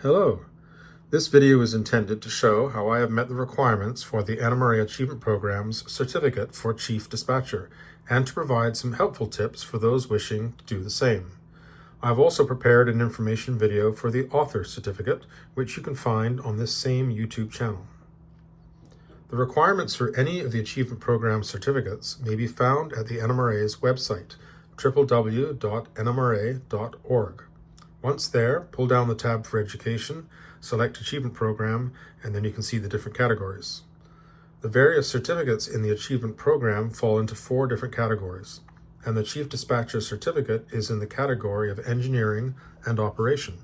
Hello. This video is intended to show how I have met the requirements for the NMRA Achievement Program's Certificate for Chief Dispatcher and to provide some helpful tips for those wishing to do the same. I have also prepared an information video for the Author Certificate, which you can find on this same YouTube channel. The requirements for any of the Achievement Program certificates may be found at the NMRA's website, www.nmra.org. Once there, pull down the tab for Education, select Achievement Program, and then you can see the different categories. The various certificates in the Achievement Program fall into 4 different categories, and the Chief Dispatcher Certificate is in the category of Engineering and Operation.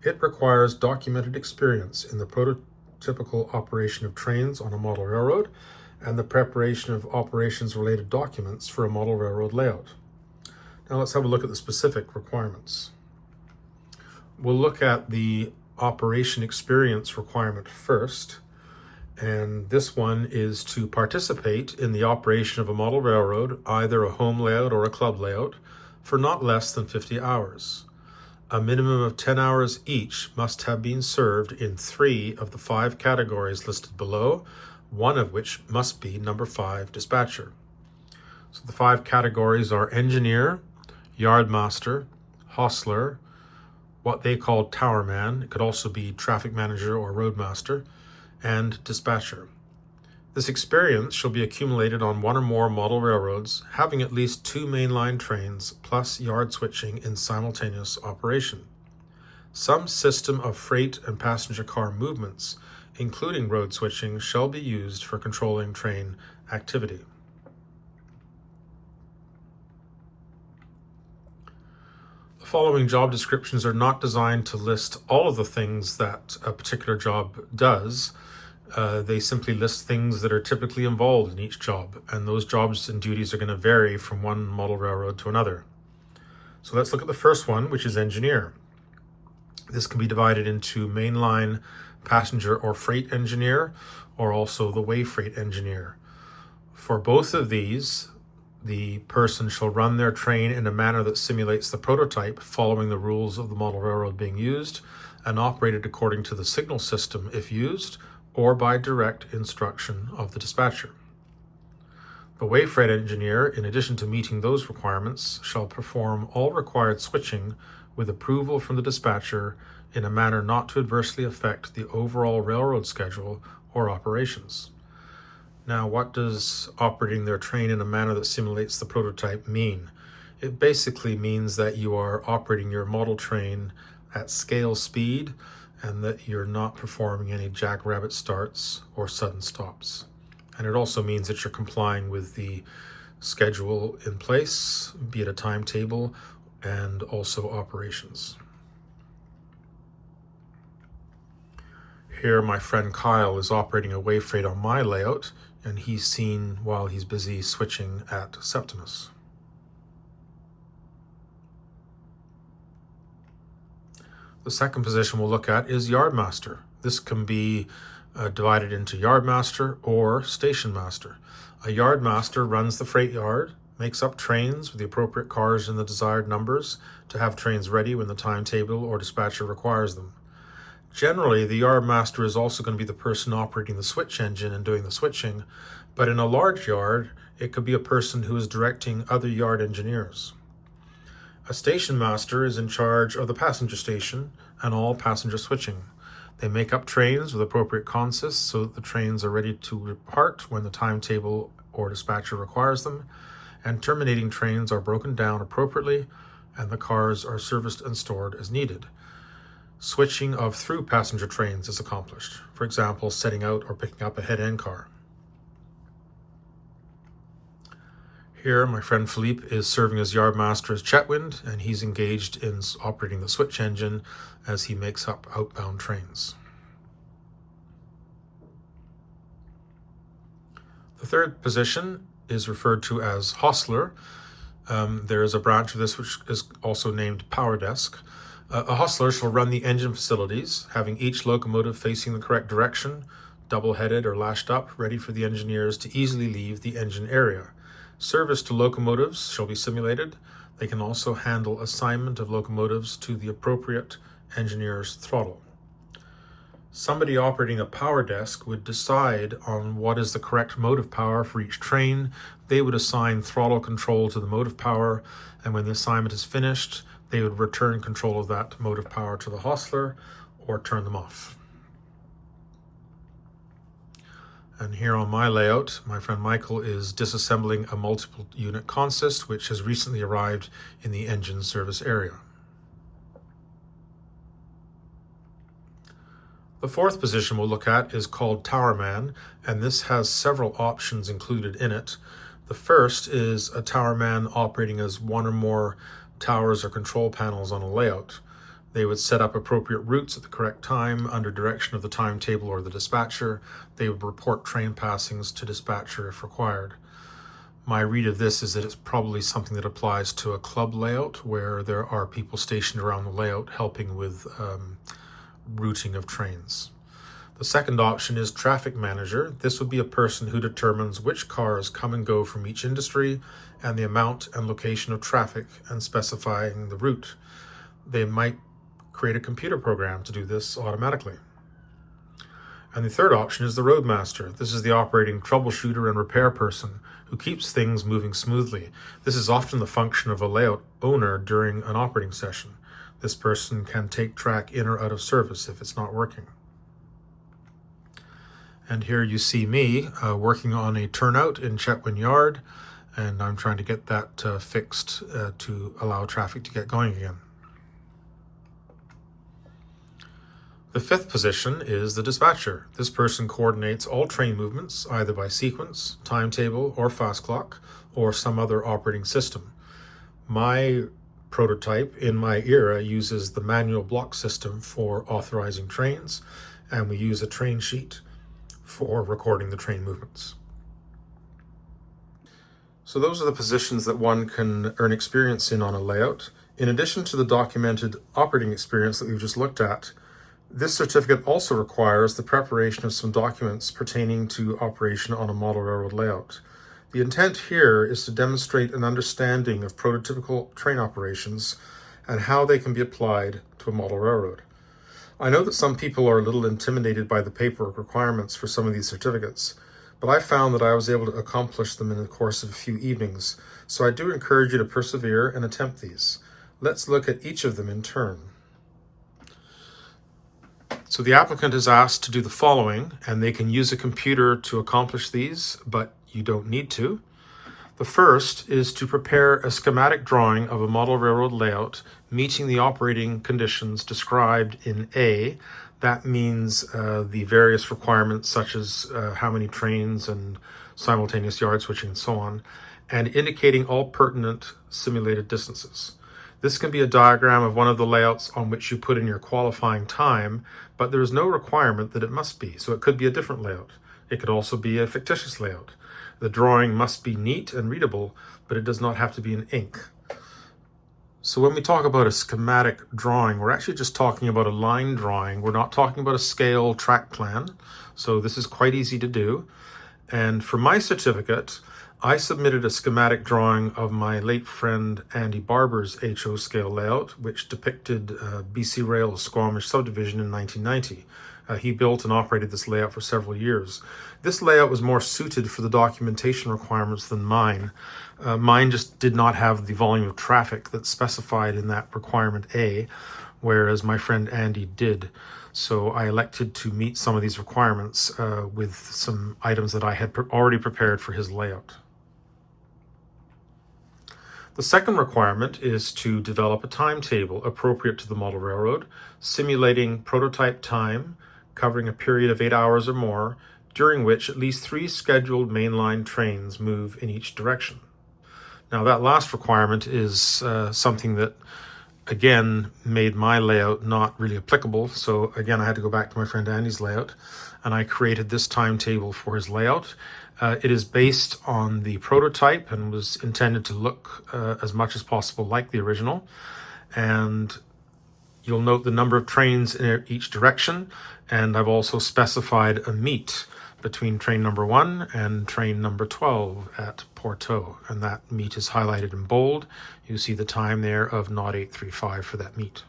It requires documented experience in the prototypical operation of trains on a model railroad and the preparation of operations-related documents for a model railroad layout. Now let's have a look at the specific requirements. We'll look at the operation experience requirement first, and this one is to participate in the operation of a model railroad, either a home layout or a club layout, for not less than 50 hours. A minimum of 10 hours each must have been served in 3 of the 5 categories listed below, one of which must be number 5, dispatcher. So the 5 categories are engineer, yardmaster, hostler, what they call Towerman, it could also be traffic manager or roadmaster, and dispatcher. This experience shall be accumulated on 1 or more model railroads, having at least 2 mainline trains plus yard switching in simultaneous operation. Some system of freight and passenger car movements, including road switching, shall be used for controlling train activity. The following job descriptions are not designed to list all of the things that a particular job does. They simply list things that are typically involved in each job, and those jobs and duties are going to vary from one model railroad to another. So let's look at the first one, which is engineer. This can be divided into mainline passenger or freight engineer, or also the way freight engineer. For both of these, the person shall run their train in a manner that simulates the prototype following the rules of the model railroad being used and operated according to the signal system if used or by direct instruction of the dispatcher. The way freight engineer, in addition to meeting those requirements, shall perform all required switching with approval from the dispatcher in a manner not to adversely affect the overall railroad schedule or operations. Now, what does operating their train in a manner that simulates the prototype mean? It basically means that you are operating your model train at scale speed and that you're not performing any jackrabbit starts or sudden stops. And it also means that you're complying with the schedule in place, be it a timetable, and also operations. Here, my friend Kyle is operating a way freight on my layout, and he's seen while he's busy switching at Septimus. The second position we'll look at is yardmaster. This can be divided into yardmaster or station master. A yardmaster runs the freight yard, makes up trains with the appropriate cars in the desired numbers to have trains ready when the timetable or dispatcher requires them. Generally, the yardmaster is also going to be the person operating the switch engine and doing the switching, but in a large yard, it could be a person who is directing other yard engineers. A station master is in charge of the passenger station and all passenger switching. They make up trains with appropriate consists so that the trains are ready to depart when the timetable or dispatcher requires them, and terminating trains are broken down appropriately and the cars are serviced and stored as needed. Switching of through passenger trains is accomplished, for example, setting out or picking up a head-end car. Here, my friend Philippe is serving as yardmaster as Chetwynd, and he's engaged in operating the switch engine as he makes up outbound trains. The third position is referred to as hostler. There is a branch of this which is also named power desk. A hostler shall run the engine facilities, having each locomotive facing the correct direction, double-headed or lashed up, ready for the engineers to easily leave the engine area. Service to locomotives shall be simulated. They can also handle assignment of locomotives to the appropriate engineer's throttle. Somebody operating a power desk would decide on what is the correct motive power for each train. They would assign throttle control to the motive power, and when the assignment is finished, they would return control of that motive power to the hostler or turn them off. And here on my layout, my friend Michael is disassembling a multiple unit consist, which has recently arrived in the engine service area. The fourth position we'll look at is called Towerman, and this has several options included in it. The first is a Towerman operating as one or more towers or control panels on a layout. They would set up appropriate routes at the correct time under direction of the timetable or the dispatcher. They would report train passings to dispatcher if required. My read of this is that it's probably something that applies to a club layout where there are people stationed around the layout helping with routing of trains. The second option is traffic manager. This would be a person who determines which cars come and go from each industry and the amount and location of traffic and specifying the route. They might create a computer program to do this automatically. And the third option is the roadmaster. This is the operating troubleshooter and repair person who keeps things moving smoothly. This is often the function of a layout owner during an operating session. This person can take track in or out of service if it's not working. And here you see me working on a turnout in Chetwynd Yard, and I'm trying to get that fixed to allow traffic to get going again. The fifth position is the dispatcher. This person coordinates all train movements either by sequence, timetable, or fast clock, or some other operating system. My prototype in my era uses the manual block system for authorizing trains, and we use a train sheet for recording the train movements. So those are the positions that one can earn experience in on a layout. In addition to the documented operating experience that we've just looked at, this certificate also requires the preparation of some documents pertaining to operation on a model railroad layout. The intent here is to demonstrate an understanding of prototypical train operations and how they can be applied to a model railroad. I know that some people are a little intimidated by the paperwork requirements for some of these certificates, but I found that I was able to accomplish them in the course of a few evenings, so I do encourage you to persevere and attempt these. Let's look at each of them in turn. So the applicant is asked to do the following, and they can use a computer to accomplish these, but you don't need to. The first is to prepare a schematic drawing of a model railroad layout meeting the operating conditions described in A. That means the various requirements such as how many trains and simultaneous yard switching and so on, and indicating all pertinent simulated distances. This can be a diagram of one of the layouts on which you put in your qualifying time, but there is no requirement that it must be, so it could be a different layout. It could also be a fictitious layout. The drawing must be neat and readable, but it does not have to be in ink. So when we talk about a schematic drawing, we're actually just talking about a line drawing. We're not talking about a scale track plan, so this is quite easy to do. And for my certificate, I submitted a schematic drawing of my late friend Andy Barber's HO scale layout, which depicted BC Rail's Squamish subdivision in 1990. He built and operated this layout for several years. This layout was more suited for the documentation requirements than mine. Mine just did not have the volume of traffic that's specified in that requirement A, whereas my friend Andy did. So I elected to meet some of these requirements with some items that I had already prepared for his layout. The second requirement is to develop a timetable appropriate to the model railroad, simulating prototype time, covering a period of 8 hours or more, during which at least 3 scheduled mainline trains move in each direction. Now that last requirement is something that, again, made my layout not really applicable. So again, I had to go back to my friend Andy's layout, and I created this timetable for his layout. It is based on the prototype and was intended to look as much as possible like the original. And you'll note the number of trains in each direction, and I've also specified a meet between train number 1 and train number 12 at Porto, and that meet is highlighted in bold. You see the time there of 0835 for that meet.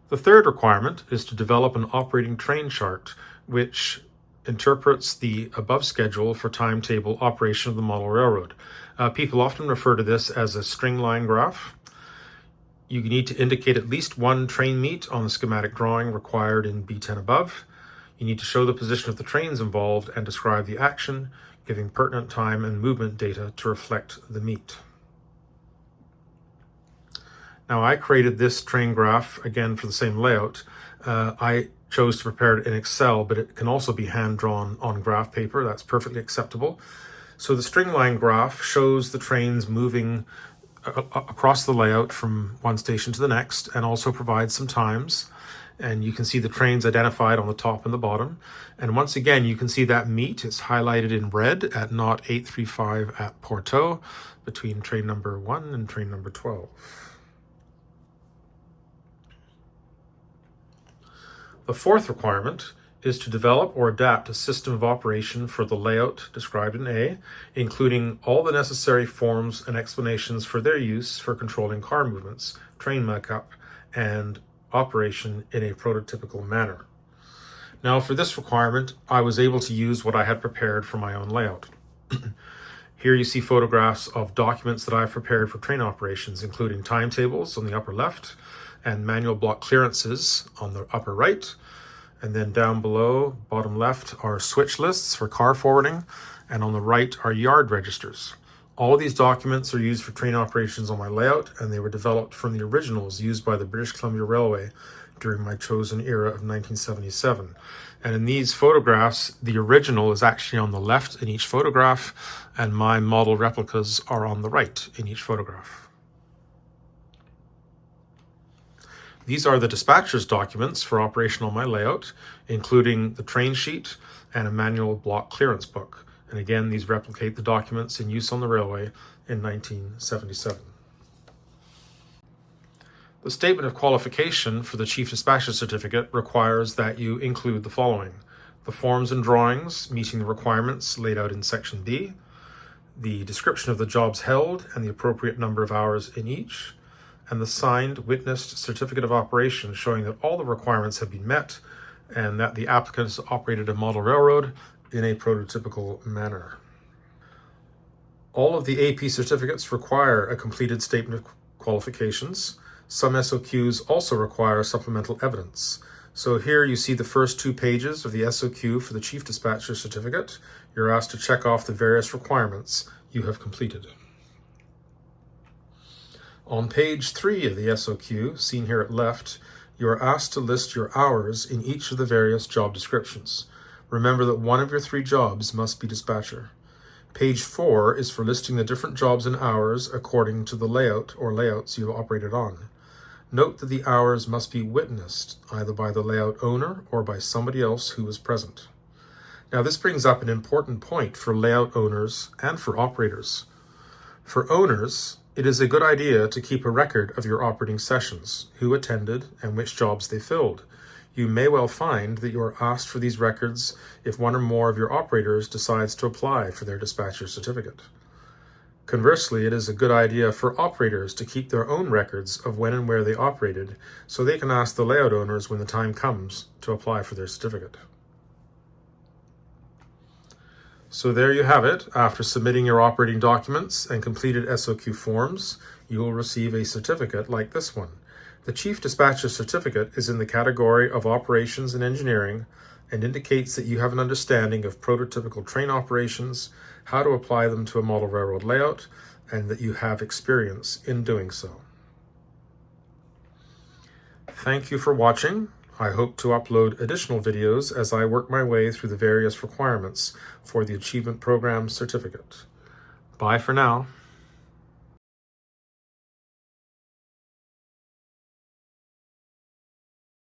The third requirement is to develop an operating train chart, which interprets the above schedule for timetable operation of the model railroad. People often refer to this as a string line graph. You need to indicate at least one train meet on the schematic drawing required in B10 above. You need to show the position of the trains involved and describe the action, giving pertinent time and movement data to reflect the meet. Now, I created this train graph, again, for the same layout. I chose to prepare it in Excel, but it can also be hand-drawn on graph paper. That's perfectly acceptable. So the string line graph shows the trains moving across the layout from one station to the next, and also provides some times. And you can see the trains identified on the top and the bottom. And once again, you can see that meet. It's highlighted in red at knot 835 at Porto between train number 1 and train number 12. The fourth requirement is to develop or adapt a system of operation for the layout described in A, including all the necessary forms and explanations for their use for controlling car movements, train makeup, and operation in a prototypical manner. Now, for this requirement, I was able to use what I had prepared for my own layout. Here you see photographs of documents that I've prepared for train operations, including timetables on the upper left and manual block clearances on the upper right. And then down below, bottom left, are switch lists for car forwarding, and on the right are yard registers. All of these documents are used for train operations on my layout, and they were developed from the originals used by the British Columbia Railway during my chosen era of 1977. And in these photographs, the original is actually on the left in each photograph, and my model replicas are on the right in each photograph. These are the dispatcher's documents for operation on my layout, including the train sheet and a manual block clearance book. And again, these replicate the documents in use on the railway in 1977. The statement of qualification for the Chief Dispatcher Certificate requires that you include the following: the forms and drawings meeting the requirements laid out in Section B, the description of the jobs held and the appropriate number of hours in each, and the signed witnessed certificate of operation showing that all the requirements have been met and that the applicant has operated a model railroad in a prototypical manner. All of the AP certificates require a completed statement of qualifications. Some SOQs also require supplemental evidence. So here you see the first 2 pages of the SOQ for the Chief Dispatcher Certificate. You're asked to check off the various requirements you have completed. On page 3 of the SOQ, seen here at left, you are asked to list your hours in each of the various job descriptions. Remember that one of your 3 jobs must be dispatcher. Page 4 is for listing the different jobs and hours according to the layout or layouts you have operated on. Note that the hours must be witnessed, either by the layout owner or by somebody else who was present. Now, this brings up an important point for layout owners and for operators. For owners, it is a good idea to keep a record of your operating sessions, who attended and which jobs they filled. You may well find that you are asked for these records if one or more of your operators decides to apply for their dispatcher certificate. Conversely, it is a good idea for operators to keep their own records of when and where they operated, so they can ask the layout owners when the time comes to apply for their certificate. So there you have it. After submitting your operating documents and completed SOQ forms, you will receive a certificate like this one. The Chief Dispatcher Certificate is in the category of Operations and Engineering and indicates that you have an understanding of prototypical train operations, how to apply them to a model railroad layout, and that you have experience in doing so. Thank you for watching. I hope to upload additional videos as I work my way through the various requirements for the Achievement Program Certificate. Bye for now.